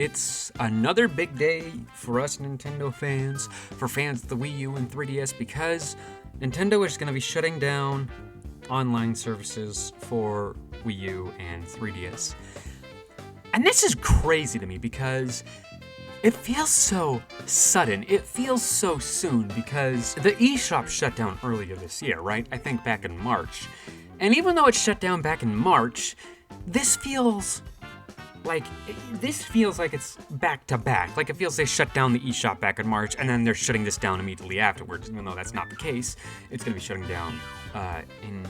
It's another big day for us Nintendo fans, for fans of the Wii U and 3DS, because Nintendo is going to be shutting down online services for Wii U and 3DS. And this is crazy to me because it feels so sudden. It feels so soon because the eShop shut down earlier this year, right? I think back in March. And even though it shut down back in March, this feels like it's back to back. Like it feels they shut down the eShop back in March and then they're shutting this down immediately afterwards, even though that's not the case. It's going to be shutting down in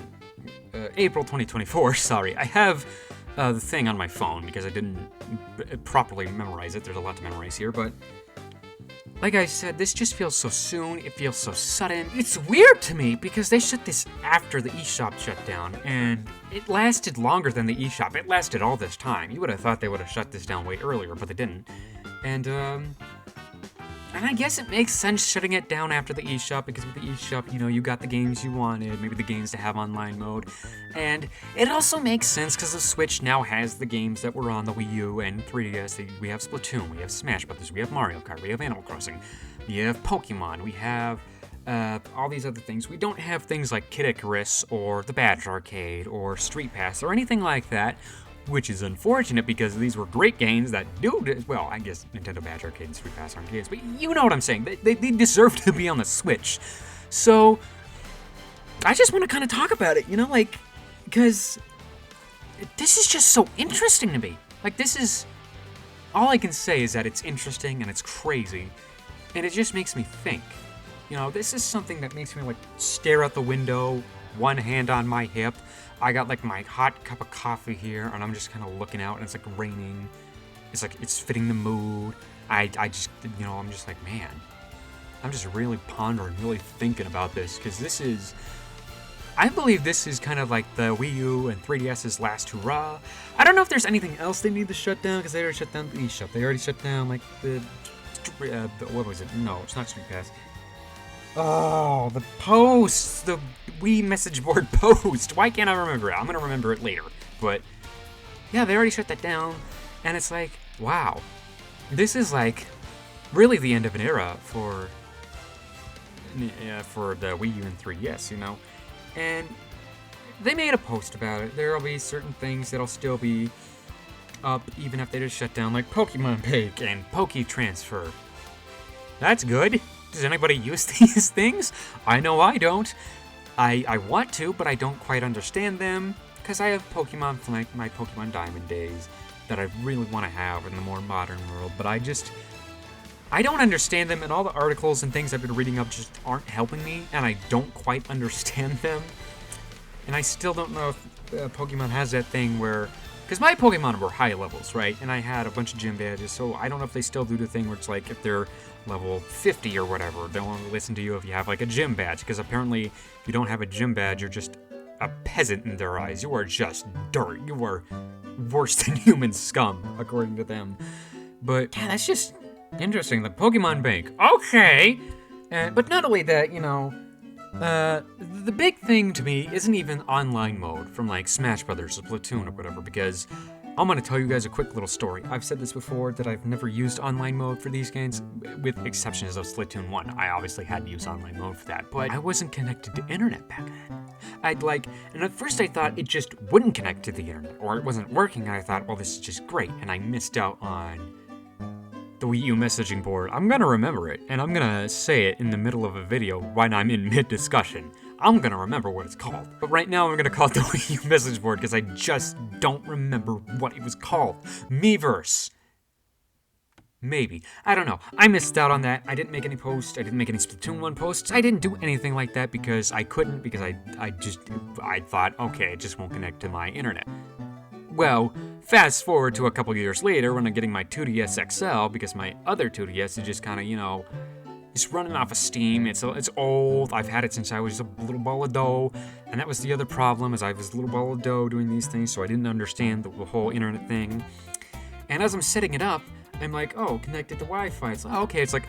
April 2024. Sorry, I have the thing on my phone because I didn't properly memorize it. There's a lot to memorize here, but like I said, this just feels so soon. It feels so sudden. It's weird to me because they shut this after the eShop shut down, and it lasted longer than the eShop. It lasted all this time. You would have thought they would have shut this down way earlier, but they didn't. And I guess it makes sense shutting it down after the eShop because with the eShop, you got the games you wanted, maybe the games to have online mode. And it also makes sense because the Switch now has the games that were on the Wii U and 3DS. We have Splatoon, we have Smash Brothers, we have Mario Kart, we have Animal Crossing, we have Pokemon, we have all these other things. We don't have things like Kid Icarus or the Badge Arcade or Street Pass or anything like that, which is unfortunate because these were great games that well, I guess Nintendo Badge Arcade and Street Pass aren't games, but you know what I'm saying. They deserve to be on the Switch. So I just want to kind of talk about it, because this is just so interesting to me. Like, this is, all I can say is that it's interesting and it's crazy, and it just makes me think. This is something that makes me, stare out the window, one hand on my hip. I got, my hot cup of coffee here, and I'm just kind of looking out, and it's, raining. It's fitting the mood. I just, I'm just like, man. I'm just really pondering, really thinking about this, because I believe this is kind of like the Wii U and 3DS's last hurrah. I don't know if there's anything else they need to shut down, because they already shut down the eShop. They already shut down, what was it? No, it's not Street Pass. Oh, the posts! The Wii message board post! Why can't I remember it? I'm gonna remember it later. But, yeah, they already shut that down. And it's like, wow. This is, really the end of an era for the Wii U and 3DS, And they made a post about it. There'll be certain things that'll still be up, even if they just shut down, like Pokemon Pig and Poke Transfer. That's good. Does anybody use these things? I know I don't. I want to, but I don't quite understand them, because I have Pokemon from my Pokemon Diamond days that I really want to have in the more modern world, but I don't understand them, and all the articles and things I've been reading up just aren't helping me, and I don't quite understand them. And I still don't know if Pokemon has that thing where, because my Pokemon were high levels, right? And I had a bunch of gym badges, so I don't know if they still do the thing where it's if they're level 50 or whatever, they'll only listen to you if you have a gym badge, because apparently if you don't have a gym badge, you're just a peasant in their eyes. You are just dirt. You are worse than human scum, according to them. But yeah, that's just interesting. The Pokemon Bank. Okay! But not only that, the big thing to me isn't even online mode from Smash Brothers or Splatoon or whatever, because I'm going to tell you guys a quick little story. I've said this before, that I've never used online mode for these games, with exceptions of Splatoon 1. I obviously had to use online mode for that, but I wasn't connected to internet back then. And at first I thought it just wouldn't connect to the internet, or it wasn't working, and I thought, well, this is just great, and I missed out on the Wii U messaging board. I'm going to remember it, and I'm going to say it in the middle of a video when I'm in mid-discussion. I'm going to remember what it's called. But right now I'm going to call it the Wii U message board because I just don't remember what it was called. Miiverse. Maybe. I don't know. I missed out on that. I didn't make any posts. I didn't make any Splatoon 1 posts. I didn't do anything like that because I couldn't, because I thought, okay, it just won't connect to my internet. Well, fast forward to a couple years later when I'm getting my 2DS XL, because my other 2DS is just kind of, it's running off of Steam. It's old. I've had it since I was a little ball of dough. And that was the other problem, is I was a little ball of dough doing these things, so I didn't understand the whole internet thing. And as I'm setting it up, I'm like, oh, connected to Wi-Fi. It's like, oh, okay. It's like,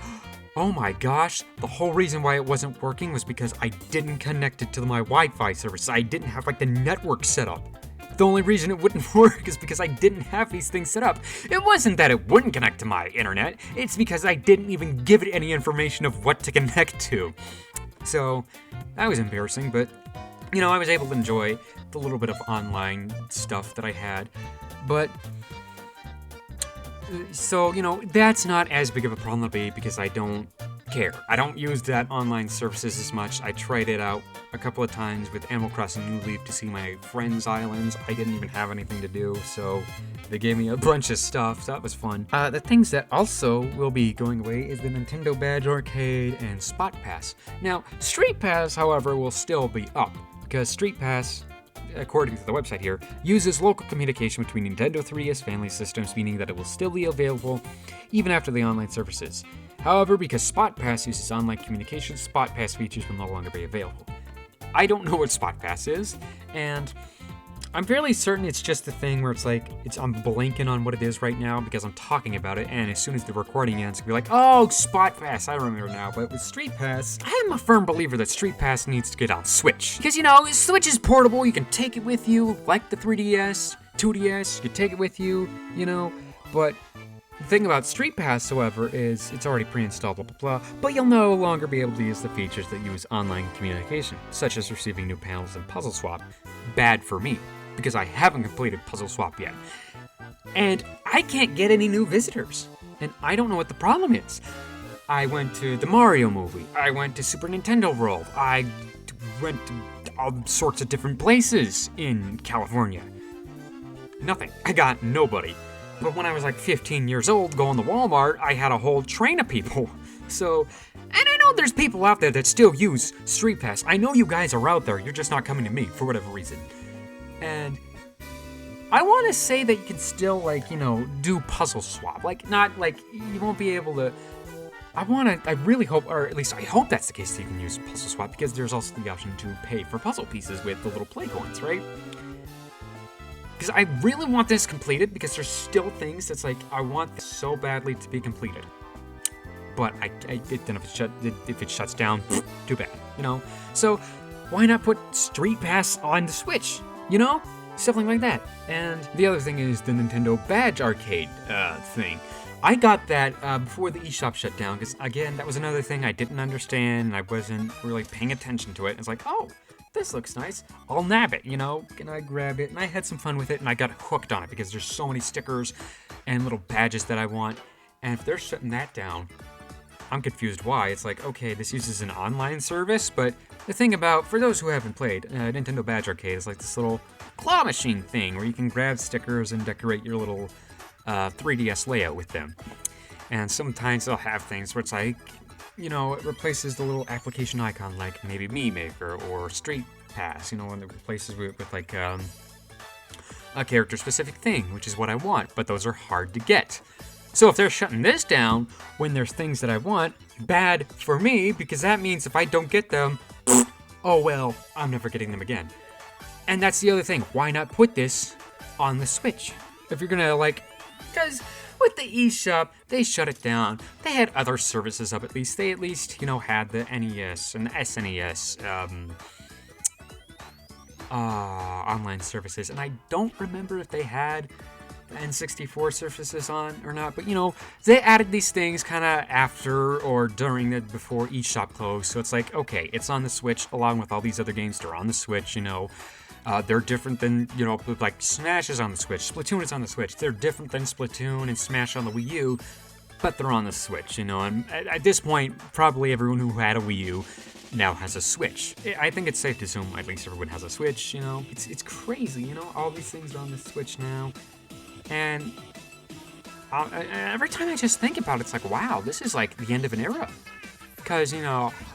oh my gosh, the whole reason why it wasn't working was because I didn't connect it to my Wi-Fi service. I didn't have the network set up. the only reason it wouldn't work is because I didn't have these things set up. It wasn't that it wouldn't connect to my internet, it's because I didn't even give it any information of what to connect to. So, that was embarrassing, but, I was able to enjoy the little bit of online stuff that I had. But, so, that's not as big of a problem to be because I don't care. I don't use that online services as much. I tried it out a couple of times with Animal Crossing New Leaf to see my friends' islands. I didn't even have anything to do, so they gave me a bunch of stuff, so that was fun. The things that also will be going away is the Nintendo Badge Arcade and Spot Pass. Now, Street Pass, however, will still be up, because Street Pass, according to the website here, uses local communication between Nintendo 3DS family systems, meaning that it will still be available even after the online services. However, because Spot Pass uses online communication, Spot Pass features will no longer be available. I don't know what Spot Pass is, and I'm fairly certain it's just a thing where I'm blanking on what it is right now because I'm talking about it, and as soon as the recording ends, I'll be like, oh, Spot Pass, I remember now. But with Street Pass, I am a firm believer that Street Pass needs to get on Switch. Because, Switch is portable, you can take it with you, like the 3DS, 2DS, you can take it with you, but the thing about Street Pass, however, is it's already pre-installed, blah, blah, blah, but you'll no longer be able to use the features that use online communication, such as receiving new panels and Puzzle Swap. Bad for me, because I haven't completed Puzzle Swap yet. And I can't get any new visitors, and I don't know what the problem is. I went to the Mario movie, I went to Super Nintendo World, I went to all sorts of different places in California. Nothing. I got nobody. But when I was 15 years old, going to Walmart, I had a whole train of people. So, and I know there's people out there that still use Street Pass. I know you guys are out there, you're just not coming to me for whatever reason. And I want to say that you can still, do Puzzle Swap. You won't be able to... I really hope, or at least I hope that's the case that you can use Puzzle Swap, because there's also the option to pay for puzzle pieces with the little play coins, right? Because I really want this completed, because there's still things that's I want this so badly to be completed. But then if it shuts down, too bad, So why not put Street Pass on the Switch, Something like that. And the other thing is the Nintendo Badge Arcade thing. I got that before the eShop shut down, because again, that was another thing I didn't understand, and I wasn't really paying attention to it. It's oh, this looks nice, I'll nab it, and I grabbed it, and I had some fun with it, and I got hooked on it, because there's so many stickers and little badges that I want, and if they're shutting that down, I'm confused why. It's okay, this uses an online service, but the thing about, for those who haven't played, Nintendo Badge Arcade is this little claw machine thing, where you can grab stickers and decorate your little 3DS layout with them, and sometimes they'll have things where it's it replaces the little application icon like maybe Mii Maker or Street Pass, and it replaces with a character-specific thing, which is what I want, but those are hard to get. So if they're shutting this down when there's things that I want, bad for me, because that means if I don't get them, oh well, I'm never getting them again. And that's the other thing, why not put this on the Switch? If you're gonna because with the eShop, they shut it down. They had other services up at least. They at least, had the NES and the SNES online services. And I don't remember if they had the N64 services on or not. But, they added these things kind of after or before eShop closed. So it's okay, it's on the Switch along with all these other games. They're on the Switch, They're different than, Smash is on the Switch, Splatoon is on the Switch. They're different than Splatoon and Smash on the Wii U, but they're on the Switch, And at this point, probably everyone who had a Wii U now has a Switch. I think it's safe to assume at least everyone has a Switch, It's crazy, All these things are on the Switch now. And every time I just think about it, it's wow, this is the end of an era. Because,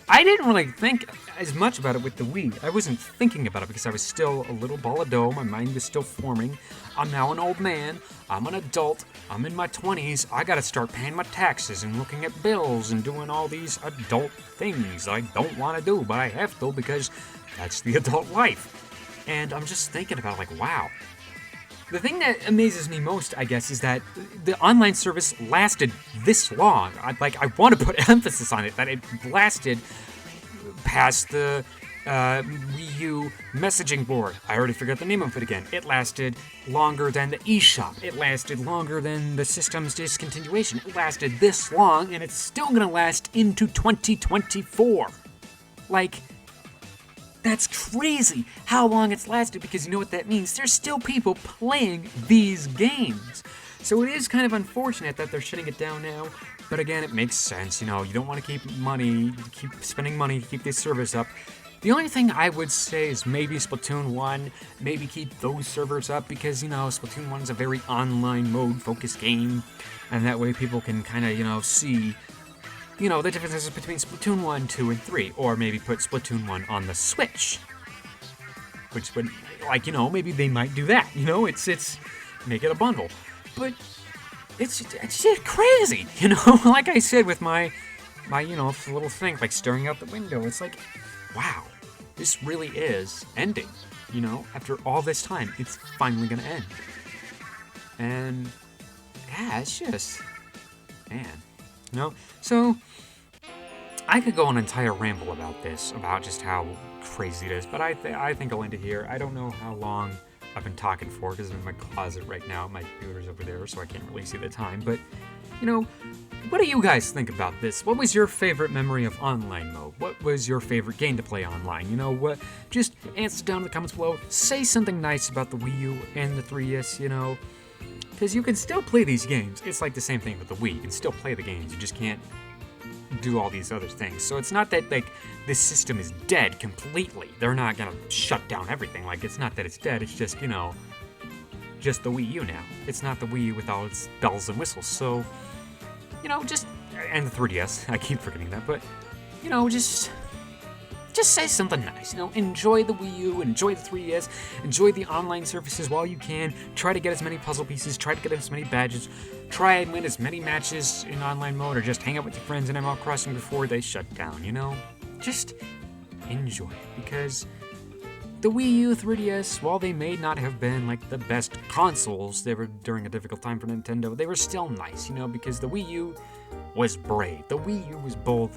I didn't really think as much about it with the Wii. I wasn't thinking about it because I was still a little ball of dough. My mind was still forming. I'm now an old man. I'm an adult. I'm in my 20s. I gotta start paying my taxes and looking at bills and doing all these adult things I don't want to do, but I have to because that's the adult life. And I'm just thinking about wow. The thing that amazes me most, I guess, is that the online service lasted this long. I want to put emphasis on it, that it lasted past the Wii U messaging board. I already forgot the name of it again. It lasted longer than the eShop. It lasted longer than the system's discontinuation. It lasted this long, and it's still gonna last into 2024. Like, that's crazy how long it's lasted, because you know what that means? There's still people playing these games. So it is kind of unfortunate that they're shutting it down now, but again, it makes sense. You know, you don't want to keep spending money to keep this service up. The only thing I would say is maybe Splatoon 1, maybe keep those servers up, because, you know, Splatoon 1 is a very online mode focused game, and that way people can kind of, you know, see, you know, the differences between Splatoon 1, 2, and 3, or maybe put Splatoon 1 on the Switch, which would, like, you know, maybe they might do that, you know, it's make it a bundle, but it's just crazy, you know, like I said with my, you know, little thing, like staring out the window, it's like, wow, this really is ending, you know, after all this time, it's finally gonna end. And yeah, it's just, man, you know, so I could go on an entire ramble about this, about just how crazy it is, but I think I'll end it here. I don't know how long I've been talking for, because I'm in my closet right now, my computer's over there, so I can't really see the time, but, you know, what do you guys think about this? What was your favorite memory of online mode? What was your favorite game to play online? You know what? Just answer down in the comments below. Say something nice about the Wii U and the 3DS, you know, because you can still play these games. It's like the same thing with the Wii. You can still play the games. You just can't do all these other things. So it's not that, like, this system is dead completely. They're not gonna shut down everything. Like, it's not that it's dead. It's just, you know, just the Wii U now. It's not the Wii U with all its bells and whistles. So, you know, just, and the 3DS, I keep forgetting that, but, you know, just say something nice, you know, enjoy the Wii U, enjoy the 3DS, enjoy the online services while you can, try to get as many puzzle pieces, try to get as many badges, try and win as many matches in online mode, or just hang out with your friends in Animal Crossing before they shut down, you know, just enjoy it, because the Wii U, 3DS, while they may not have been like the best consoles, they were during a difficult time for Nintendo, they were still nice, you know, because the Wii U was brave, the Wii U was bold.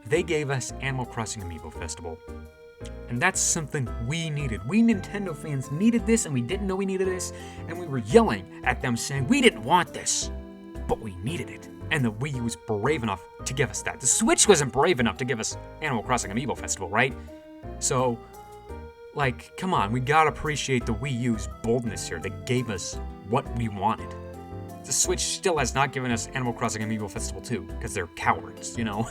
They gave us Animal Crossing Amiibo Festival, and that's something we needed. We Nintendo fans needed this, and we didn't know we needed this, and we were yelling at them saying we didn't want this, but we needed it. And the Wii U was brave enough to give us that. The Switch wasn't brave enough to give us Animal Crossing Amiibo Festival, right? So, like, come on, we gotta appreciate the Wii U's boldness here. They gave us what we wanted. The Switch still has not given us Animal Crossing Amiibo Festival 2, because they're cowards, you know?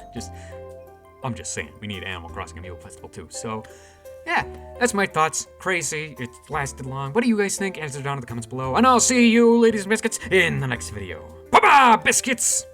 I'm just saying, we need Animal Crossing Amiibo Festival 2. So, yeah, that's my thoughts. Crazy, it lasted long. What do you guys think? Answer down in the comments below. And I'll see you, ladies and biscuits, in the next video. Bye-bye, biscuits!